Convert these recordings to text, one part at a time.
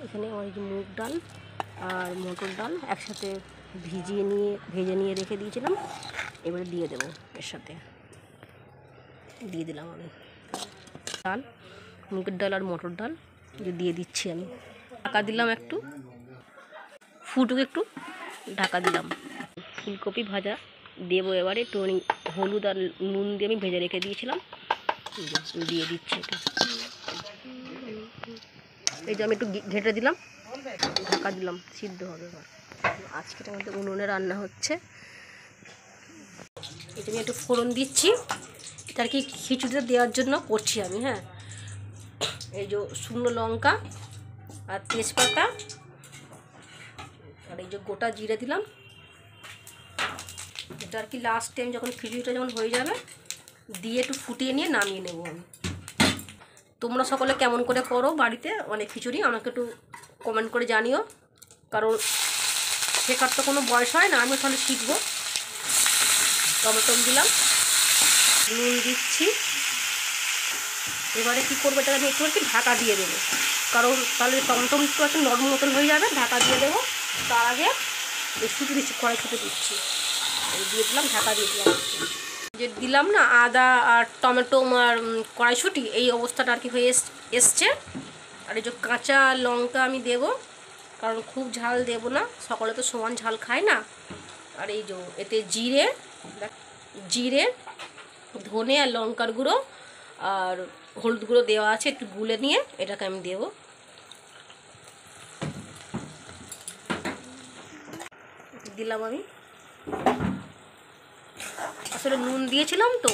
এখানে আমার এই যে মুগ ডাল আর মটর ডাল একসাথে ভেজে নিয়ে রেখে দিয়েছিলাম, এবারে দিয়ে দেবো এর সাথে। দিয়ে দিলাম আমি ডাল, মুগের ডাল আর মটর ডাল দিয়ে দিচ্ছি আমি। ঢাকা দিলাম, একটু ফুটুক, একটু ঢাকা দিলাম। ফুলকপি ভাজা দেবো এবারে, একটু হলুদ আর নুন দিয়ে আমি ভেজে রেখে দিয়েছিলাম, দিয়ে দিচ্ছি এটা। এই যে আমি একটু ঘেঁটে দিলাম, ঢাকা দিলাম, সিদ্ধ হবে এবার। আজকের আমাদের উনুনে রান্না হচ্ছে। এটা আমি একটু ফোড়ন দিচ্ছি, এটা আর কি খিচুড়িতে দেওয়ার জন্য করছি আমি। হ্যাঁ, এই যে শুকনো লঙ্কা আর তেজপাতা আর এই যে গোটা জিরে দিলাম। এটা আর কি লাস্ট টাইম যখন খিচুড়িটা যখন হয়ে যাবে দিয়ে একটু ফুটিয়ে নিয়ে নামিয়ে নেব আমি। তোমরা সকলে কেমন করে করো বাড়িতে মানে খিচুড়ি, আমাকে একটু কমেন্ট করে জানিও, কারণ শেখার তো কোনো বয়স হয় না, আমিও তাহলে শিখবো। টমেটো দিলাম, নুন দিচ্ছি। এবারে কী করবো, এটা আমি একটু আর কি ঢাকা দিয়ে দেবো, কারণ তাহলে টমেটো একটু একটা নরম মতন হয়ে যাবে। ঢাকা দিয়ে দেবো, তার আগে শুধু দিচ্ছি, কড়াইশুঁটি দিচ্ছি, দিয়ে দিলাম, ঢাকা দিয়ে দিলাম। যে দিলাম না আদা আর টমেটো আর কড়াইশুঁটি, এই অবস্থাটা আর কি হয়ে এসছে। আর এই যে কাঁচা লঙ্কা আমি দেবো, কারণ খুব ঝাল দেবো না, সকলে তো সমান ঝাল খায় না। আর এই যে এতে জিরে ধনে আর লঙ্কার গুঁড়ো আর হলুদ গুঁড়ো দেওয়া আছে, একটু গুলে নিয়ে এটাকে আমি দেবো। দিলাম আমি, আসলে নুন দিয়েছিলাম তো,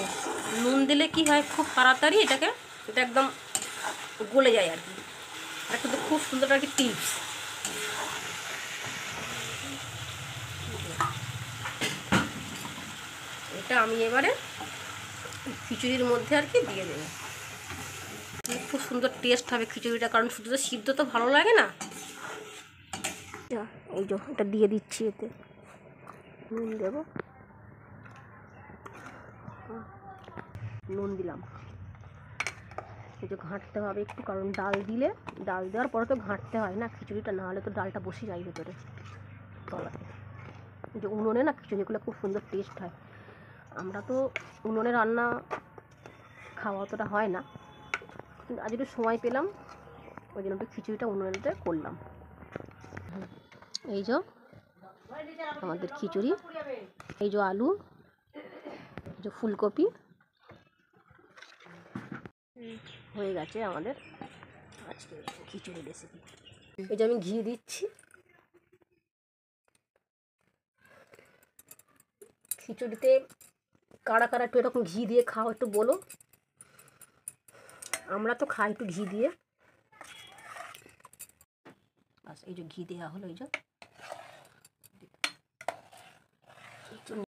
নুন দিলে কি হয় খুব তাড়াতাড়ি এটা একদম গলে যায় আর কি। এটা কিন্তু খুব সুন্দর আর কি টিপস। এটা আমি এবারে খিচুড়ির মধ্যে আর কি দিয়ে দেবো, খুব সুন্দর টেস্ট হবে খিচুড়িটা, কারণ শুধু তো সিদ্ধ তো ভালো লাগে না। এই যে এটা দিয়ে দিচ্ছি, এতে নুন দেবো, নুন দিলাম। এই যে ঘাঁটতে হবে একটু, কারণ ডাল দেওয়ার পরে তো ঘাঁটতে হয় না খিচুড়িটা, না হলে তো ডালটা বসে যায় ভেতরে তলাতে। যে উনুনে না খিচুড়িগুলো খুব সুন্দর টেস্ট হয়। আমরা তো উনুনে রান্না খাওয়া অতটা হয় না, কিন্তু আজ একটু সময় পেলাম, ওই জন্য একটু খিচুড়িটা উনুনেতে করলাম। এই যে আমাদের খিচুড়ি, এই যে আলু, এই যে ফুলকপি হয়ে গেছে আমাদের আজকে খিচুড়ি রেসিপি। এই যে আমি ঘি দিচ্ছি, খিচুড়িতে কারা কারা একটু এরকম ঘি দিয়ে খাও একটু বলো। আমরা তো খাই একটু ঘি দিয়ে। আচ্ছা, এই যে ঘি দেওয়া হলো, এই যে